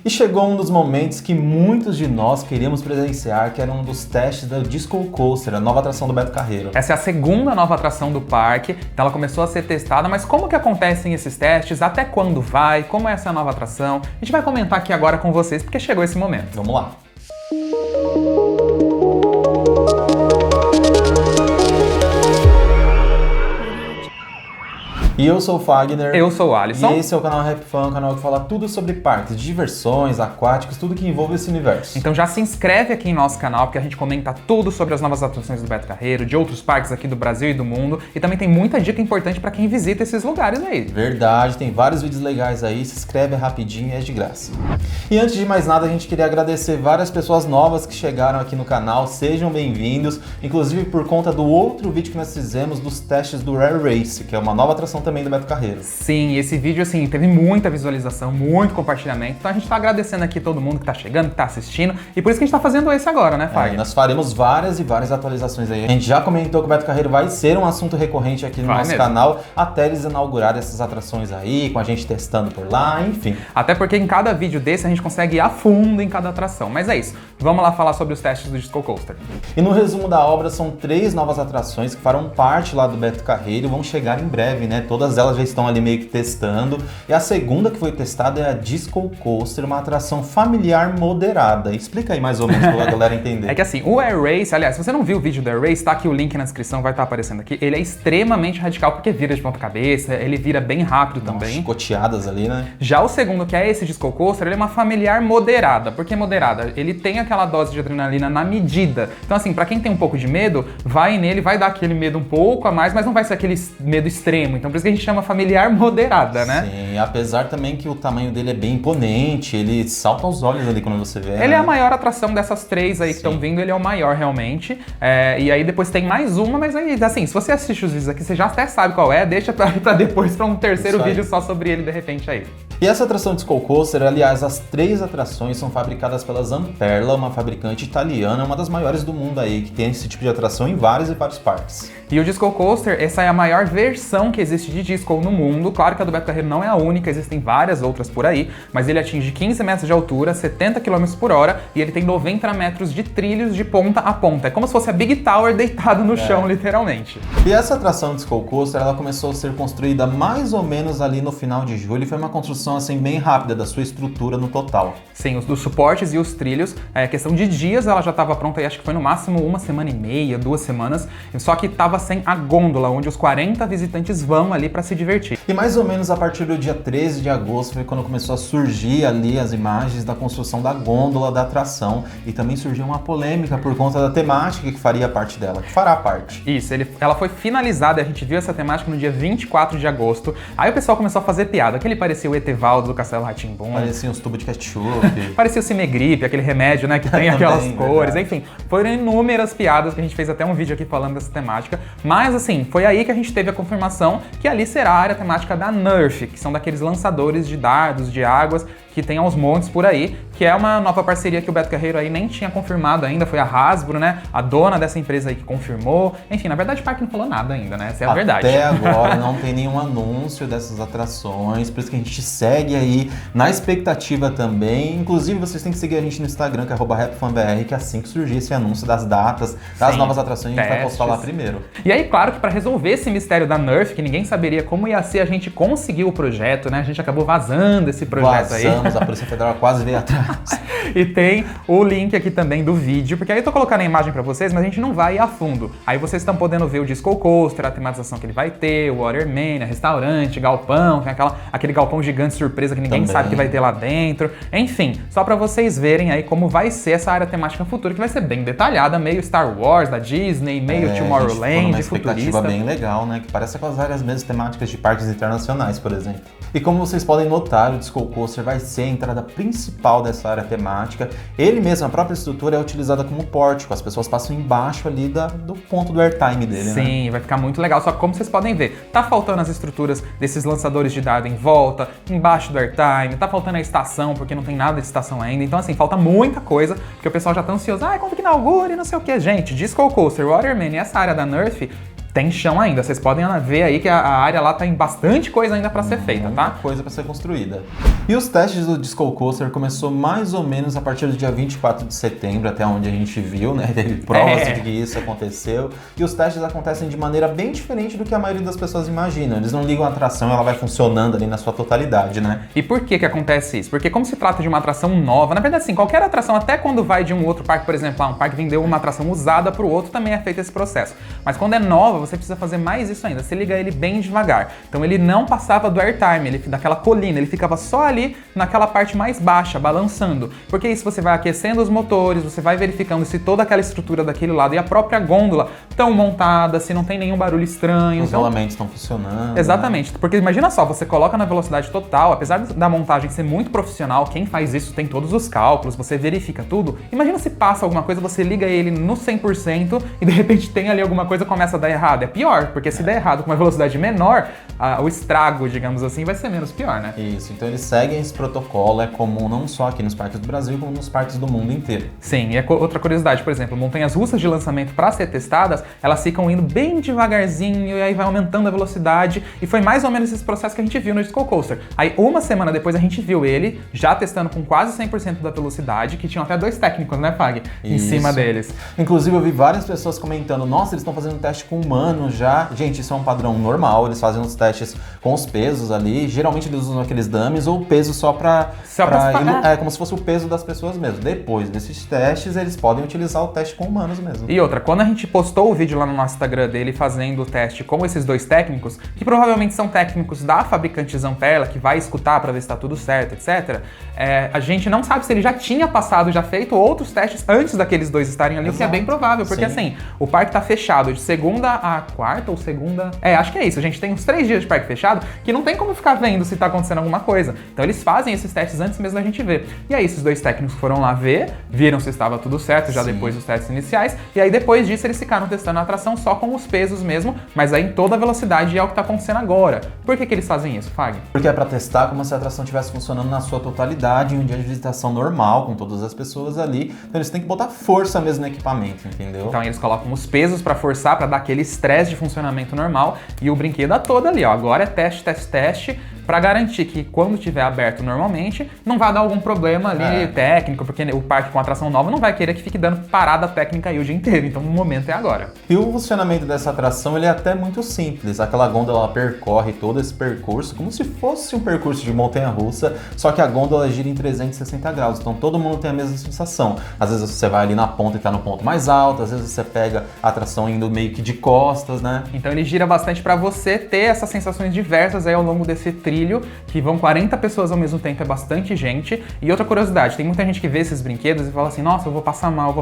E chegou um dos momentos que muitos de nós queríamos presenciar, que era um dos testes da Disco Coaster, a nova atração do Beto Carreiro. Essa é a segunda nova atração do parque, então ela começou a ser testada, mas como que acontecem esses testes? Até quando vai? Como é essa nova atração? A gente vai comentar aqui agora com vocês, porque chegou esse momento. Vamos lá! E eu sou o Fagner. Eu sou o Alisson. E esse é o canal Rap Fan, um canal que fala tudo sobre parques, diversões, aquáticos, tudo que envolve esse universo. Então já se inscreve aqui em nosso canal, porque a gente comenta tudo sobre as novas atrações do Beto Carreiro, de outros parques aqui do Brasil e do mundo. E também tem muita dica importante para quem visita esses lugares aí. Verdade, tem vários vídeos legais aí, se inscreve rapidinho e é de graça. E antes de mais nada, a gente queria agradecer várias pessoas novas que chegaram aqui no canal, sejam bem-vindos, inclusive por conta do outro vídeo que nós fizemos dos testes do Rare Race, que é uma nova atração também do Beto Carreiro. Sim, esse vídeo assim teve muita visualização, muito compartilhamento, então a gente tá agradecendo aqui todo mundo que tá chegando, que tá assistindo, e por isso que a gente tá fazendo esse agora, né, Fagner? Nós faremos várias e várias atualizações aí. A gente já comentou que o Beto Carreiro vai ser um assunto recorrente aqui no nosso canal, até eles inaugurarem essas atrações aí, com a gente testando por lá, enfim. Até porque em cada vídeo desse a gente consegue ir a fundo em cada atração, mas é isso. Vamos lá falar sobre os testes do Disco Coaster. E no resumo da obra, são 3 novas atrações que farão parte lá do Beto Carreiro e vão chegar em breve, né? Todas elas já estão ali meio que testando. E a segunda que foi testada é a Disco Coaster, uma atração familiar moderada. Explica aí mais ou menos pra galera entender. É que assim, o Air Race, aliás, se você não viu o vídeo do Air Race, tá aqui o link na descrição, vai estar aparecendo aqui. Ele é extremamente radical porque vira de ponta cabeça, ele vira bem rápido também. Chicoteadas ali, né? Já o segundo, que é esse Disco Coaster, ele é uma familiar moderada. Por que moderada? Ele tem aquela dose de adrenalina na medida. Então assim, pra quem tem um pouco de medo, vai nele, vai dar aquele medo um pouco a mais, mas não vai ser aquele medo extremo. Então por isso que a gente chama familiar moderada, né? Sim, apesar também que o tamanho dele é bem imponente, ele salta aos olhos ali quando você vê. Ele é a maior atração dessas 3 aí que estão vindo, ele é o maior realmente. E aí depois tem mais uma, mas aí, assim, se você assiste os vídeos aqui, você já até sabe qual é, deixa pra depois pra um terceiro vídeo só sobre ele de repente aí. E essa atração Disco Coaster, aliás, as 3 atrações são fabricadas pela Zamperla, uma fabricante italiana, uma das maiores do mundo aí, que tem esse tipo de atração em vários e vários parques. E o Disco Coaster, essa é a maior versão que existe de disco no mundo. Claro que a do Beto Carreiro não é a única, existem várias outras por aí, mas ele atinge 15 metros de altura, 70 km por hora e ele tem 90 metros de trilhos de ponta a ponta. É como se fosse a Big Tower deitada no chão, literalmente. E essa atração Disco Coaster, ela começou a ser construída mais ou menos ali no final de julho e foi uma construção assim bem rápida da sua estrutura no total. Sim, os suportes e os trilhos, questão de dias ela já estava pronta e acho que foi no máximo 1 semana e meia, 2 semanas, só que estava sem a gôndola, onde os 40 visitantes vão ali para se divertir. E mais ou menos a partir do dia 13 de agosto foi quando começou a surgir ali as imagens da construção da gôndola da atração e também surgiu uma polêmica por conta da temática que faria parte dela, que fará parte. Isso, ela foi finalizada, a gente viu essa temática no dia 24 de agosto, aí o pessoal começou a fazer piada, que ele parecia o Etevaldo do Castelo Rá-Tim-Bum. Parecia uns tubos de ketchup. Parecia o Cimegripe, aquele remédio, né, que tem aquelas cores, enfim. Foram inúmeras piadas que a gente fez até um vídeo aqui falando dessa temática, mas assim, foi aí que a gente teve a confirmação que ali será a área temática da Nerf, que são daqueles lançadores de dardos, de águas, que tem aos montes por aí, que é uma nova parceria que o Beto Carreiro aí nem tinha confirmado ainda, foi a Hasbro, né, a dona dessa empresa aí que confirmou. Enfim, na verdade o parque não falou nada ainda, né, essa é a verdade. Até agora não tem nenhum anúncio dessas atrações, por isso que a gente segue aí na expectativa também. Inclusive vocês têm que seguir a gente no Instagram, que é @rapfanbr, que assim que surgir esse anúncio das datas, das novas atrações, a gente vai postar lá primeiro. E aí, claro que para resolver esse mistério da Nerf, que ninguém saberia como ia ser, a gente conseguiu o projeto, né, a gente acabou vazando esse projeto aí. A Polícia Federal quase veio atrás. E tem o link aqui também do vídeo, porque aí eu tô colocando a imagem pra vocês, mas a gente não vai ir a fundo. Aí vocês estão podendo ver o Disco Coaster, a tematização que ele vai ter, o Waterman, restaurante, galpão, tem aquele galpão gigante surpresa que ninguém sabe que vai ter lá dentro. Enfim, só pra vocês verem aí como vai ser essa área temática futura, que vai ser bem detalhada, meio Star Wars, da Disney, meio Tomorrowland, uma expectativa futurista. bem legal, né? Que parece aquelas áreas mesmo temáticas de parques internacionais, por exemplo. E como vocês podem notar, o Disco Coaster vai ser a entrada principal dessa área temática. Ele mesmo, a própria estrutura é utilizada como pórtico, as pessoas passam embaixo ali do ponto do airtime dele, né? Sim, vai ficar muito legal, só que como vocês podem ver, tá faltando as estruturas desses lançadores de dardo em volta, embaixo do airtime, tá faltando a estação, porque não tem nada de estação ainda, então assim, falta muita coisa, porque o pessoal já tá ansioso, quando que inaugura e não sei o que. Gente, Disco Coaster, Waterman e essa área da Nerf tem chão ainda. Vocês podem ver aí que a área lá tem bastante coisa ainda para ser feita, tá? Coisa para ser construída. E os testes do Disco Coaster começou mais ou menos a partir do dia 24 de setembro, até onde a gente viu, né? Teve provas de que isso aconteceu. E os testes acontecem de maneira bem diferente do que a maioria das pessoas imaginam. Eles não ligam a atração, ela vai funcionando ali na sua totalidade, né? E por que acontece isso? Porque como se trata de uma atração nova, na verdade assim, qualquer atração, até quando vai de um outro parque, por exemplo, um parque vendeu uma atração usada para o outro, também é feito esse processo. Mas quando é nova, você precisa fazer mais isso ainda. Você liga ele bem devagar. Então ele não passava do airtime, daquela colina, ele ficava só ali naquela parte mais baixa, balançando. Porque isso você vai aquecendo os motores, você vai verificando se toda aquela estrutura daquele lado e a própria gôndola estão montadas, se não tem nenhum barulho estranho. Os rolamentos estão funcionando. Exatamente. Né? Porque imagina só, você coloca na velocidade total, apesar da montagem ser muito profissional, quem faz isso tem todos os cálculos, você verifica tudo. Imagina se passa alguma coisa, você liga ele no 100% e de repente tem ali alguma coisa e começa a dar errado. É pior, porque se der errado com uma velocidade menor, o estrago, digamos assim, vai ser menos pior, né? Isso, então eles seguem esse protocolo, é comum não só aqui nos parques do Brasil, como nos parques do mundo inteiro. Sim, e outra curiosidade, por exemplo, montanhas russas de lançamento para ser testadas, elas ficam indo bem devagarzinho e aí vai aumentando a velocidade, e foi mais ou menos esse processo que a gente viu no Disco Coaster. Aí uma semana depois a gente viu ele já testando com quase 100% da velocidade, que tinham até 2 técnicos, né, Fag? Em cima deles. Inclusive eu vi várias pessoas comentando, nossa, eles estão fazendo teste com humanos já. Gente, isso é um padrão normal, eles fazem os testes com os pesos ali, geralmente eles usam aqueles dummies ou peso só pra como se fosse o peso das pessoas mesmo. Depois desses testes, eles podem utilizar o teste com humanos mesmo. E outra, quando a gente postou o vídeo lá no nosso Instagram dele fazendo o teste com esses 2 técnicos, que provavelmente são técnicos da fabricante Zamperla, que vai escutar pra ver se tá tudo certo, etc., a gente não sabe se ele já tinha passado, já feito outros testes antes daqueles 2 estarem ali, o que é bem provável, porque assim, o parque tá fechado de segunda a quarta ou segunda... acho que é isso, a gente tem uns 3 dias de parque fechado que não tem como ficar vendo se tá acontecendo alguma coisa. Então eles fazem esses testes antes mesmo da gente ver. E aí esses 2 técnicos foram lá ver, viram se estava tudo certo já depois dos testes iniciais, e aí depois disso eles ficaram testando a atração só com os pesos mesmo, mas aí em toda a velocidade, e é o que tá acontecendo agora. Por que eles fazem isso, Fag? Porque é pra testar como se a atração estivesse funcionando na sua totalidade em um dia de visitação normal, com todas as pessoas ali. Então eles têm que botar força mesmo no equipamento, entendeu? Então eles colocam os pesos pra forçar, pra dar aquele estresse de funcionamento normal, e o brinquedo é todo ali, ó. Agora é teste, para garantir que quando tiver aberto normalmente, não vai dar algum problema ali técnico, porque o parque com atração nova não vai querer que fique dando parada técnica aí o dia inteiro, então o momento é agora. E o funcionamento dessa atração, ele é até muito simples. Aquela gôndola, ela percorre todo esse percurso como se fosse um percurso de montanha-russa, só que a gôndola gira em 360 graus, então todo mundo tem a mesma sensação. Às vezes você vai ali na ponta e tá no ponto mais alto, às vezes você pega a atração indo meio que de costas, né? Então ele gira bastante para você ter essas sensações diversas aí ao longo desse trilho, que vão 40 pessoas ao mesmo tempo, é bastante gente. E outra curiosidade, tem muita gente que vê esses brinquedos e fala assim, nossa, eu vou passar mal.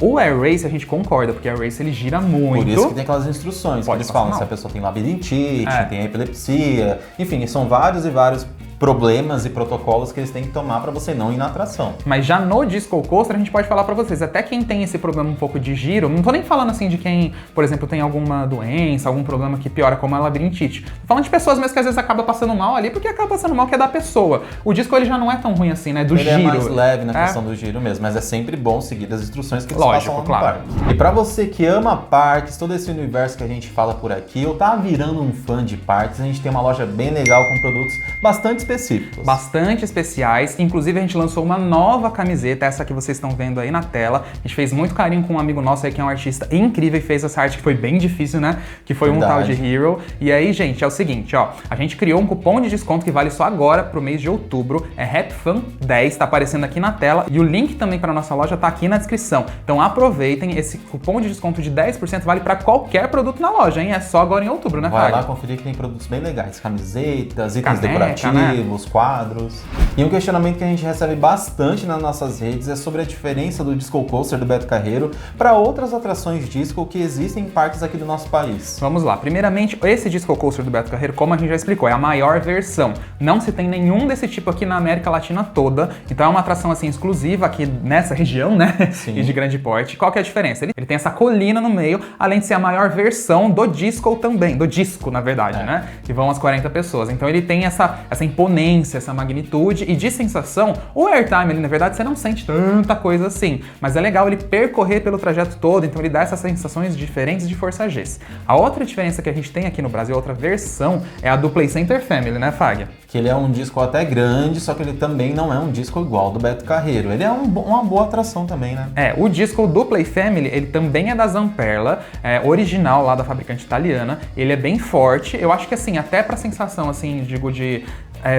O Air Race a gente concorda, porque o Air Race ele gira muito. Por isso que tem aquelas instruções que eles falam, se a pessoa tem labirintite, tem epilepsia, enfim, são vários e vários problemas e protocolos que eles têm que tomar para você não ir na atração. Mas já no Disco Coaster a gente pode falar para vocês, até quem tem esse problema um pouco de giro, não tô nem falando assim de quem, por exemplo, tem alguma doença, algum problema que piora como a labirintite. Tô falando de pessoas mesmo que às vezes acaba passando mal ali, porque acaba passando mal que é da pessoa. O disco ele já não é tão ruim assim, né, do ele giro. Ele é mais leve na questão do giro mesmo, mas é sempre bom seguir as instruções que eles passam lá no parque. E para você que ama parques, todo esse universo que a gente fala por aqui, ou tá virando um fã de parques, a gente tem uma loja bem legal com produtos bastante específicos. Bastante especiais, inclusive a gente lançou uma nova camiseta, essa que vocês estão vendo aí na tela. A gente fez muito carinho com um amigo nosso aí que é um artista incrível e fez essa arte que foi bem difícil, né? Que foi um tal de Hero. E aí, gente, é o seguinte, ó, a gente criou um cupom de desconto que vale só agora pro mês de outubro, é HAPFAN10, tá aparecendo aqui na tela e o link também para nossa loja tá aqui na descrição. Então aproveitem, esse cupom de desconto de 10% vale para qualquer produto na loja, hein? É só agora em outubro, né, Vai lá conferir que tem produtos bem legais, camisetas, itens decorativos, né? Quadros. E um questionamento que a gente recebe bastante nas nossas redes é sobre a diferença do Disco Coaster do Beto Carreiro para outras atrações disco que existem em parques aqui do nosso país. Vamos lá. Primeiramente, esse Disco Coaster do Beto Carreiro, como a gente já explicou, é a maior versão. Não se tem nenhum desse tipo aqui na América Latina toda, então é uma atração assim exclusiva aqui nessa região, né? Sim. E de grande porte. Qual que é a diferença? Ele tem essa colina no meio, além de ser a maior versão do disco também, do disco, na verdade, né? Que vão as 40 pessoas. Então ele tem essa imposição imponência, essa magnitude, e de sensação, o airtime ali, na verdade, você não sente tanta coisa assim, mas é legal ele percorrer pelo trajeto todo, então ele dá essas sensações diferentes de Força Gs. A outra diferença que a gente tem aqui no Brasil, outra versão, é a do Play Center Family, né, Fagner? Que ele é um disco até grande, só que ele também não é um disco igual ao do Beto Carreiro. Ele é uma boa atração também, né? O disco do Play Family, ele também é da Zamperla, original lá da fabricante italiana. Ele é bem forte, eu acho que assim, até pra sensação, assim, digo, de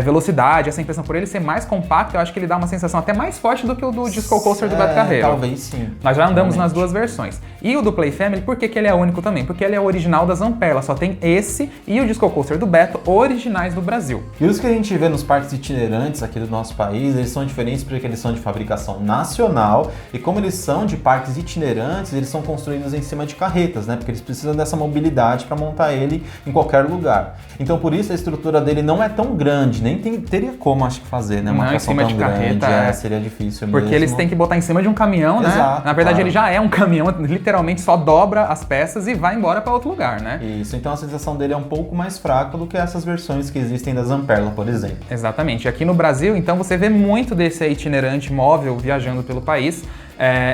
velocidade, essa impressão por ele ser mais compacto, eu acho que ele dá uma sensação até mais forte do que o do Disco Coaster do Beto Carreiro. Talvez sim. Nós já andamos nas duas versões. E o do Play Family, por que ele é único também? Porque ele é original da Zamperla, só tem esse e o Disco Coaster do Beto originais do Brasil. E os que a gente vê nos parques itinerantes aqui do nosso país, eles são diferentes porque eles são de fabricação nacional e como eles são de parques itinerantes, eles são construídos em cima de carretas, né? Porque eles precisam dessa mobilidade para montar ele em qualquer lugar. Então por isso a estrutura dele não é tão grande, nem teria como, acho que, fazer, né? Uma atração tão grande, seria difícil mesmo. Porque eles têm que botar em cima de um caminhão, né? Exato, na verdade, ele já é um caminhão, literalmente só dobra as peças e vai embora para outro lugar, né? Isso, então a sensação dele é um pouco mais fraca do que essas versões que existem da Zamperla, por exemplo. Exatamente. Aqui no Brasil, então, você vê muito desse itinerante móvel viajando pelo país.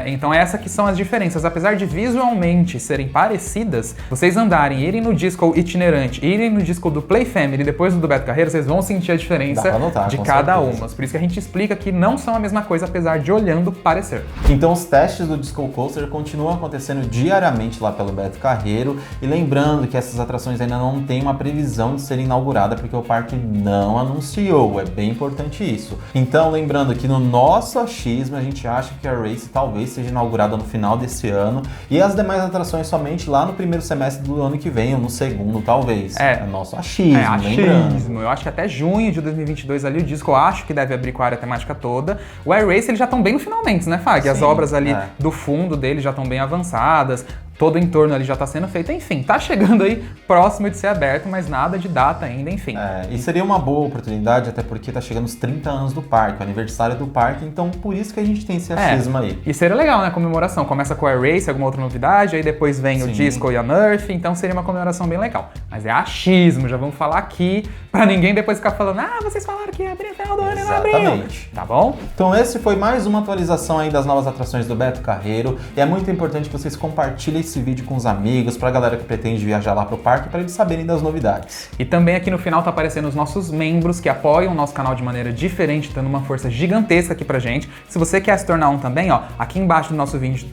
Então essas que são as diferenças. Apesar de visualmente serem parecidas, vocês andarem, irem no disco itinerante, irem no disco do Play Family e depois do Beto Carreiro, vocês vão sentir a diferença de cada uma. Por isso que a gente explica que não são a mesma coisa, apesar de olhando parecer. Então os testes do Disco Coaster continuam acontecendo diariamente lá pelo Beto Carreiro e lembrando que essas atrações ainda não têm uma previsão de ser inaugurada porque o parque não anunciou, é bem importante isso. Então lembrando que no nosso achismo a gente acha que a Race talvez seja inaugurada no final desse ano e as demais atrações somente lá no primeiro semestre do ano que vem ou no segundo, talvez. É nosso achismo, lembrando. Eu acho que até junho de 2022 ali o disco eu acho que deve abrir com a área temática toda. O Air Race eles já estão bem no finalmente, né, Fag? As obras ali do fundo dele já estão bem avançadas. Todo o entorno ali já está sendo feito, enfim, tá chegando aí próximo de ser aberto, mas nada de data ainda, enfim. E seria uma boa oportunidade, até porque tá chegando os 30 anos do parque, o aniversário do parque, então por isso que a gente tem esse achismo aí. E seria legal, né, a comemoração, começa com o Air Race, alguma outra novidade, aí depois vem o Disco e a Nerf, então seria uma comemoração bem legal. Mas é achismo, já vamos falar aqui, pra ninguém depois ficar falando, vocês falaram que ia abrir no final do ano e não abriu. Exatamente. Tá bom? Então esse foi mais uma atualização aí das novas atrações do Beto Carreiro, e é muito importante que vocês compartilhem esse vídeo com os amigos, pra galera que pretende viajar lá pro parque, para eles saberem das novidades. E também aqui no final tá aparecendo os nossos membros que apoiam o nosso canal de maneira diferente, dando uma força gigantesca aqui pra gente. Se você quer se tornar um também, aqui embaixo do nosso vídeo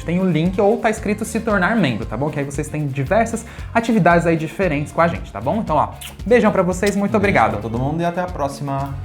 tem o link ou tá escrito se tornar membro, tá bom? Que aí vocês têm diversas atividades aí diferentes com a gente, tá bom? Então, beijão pra vocês, muito obrigado. Beijo pra todo mundo e até a próxima.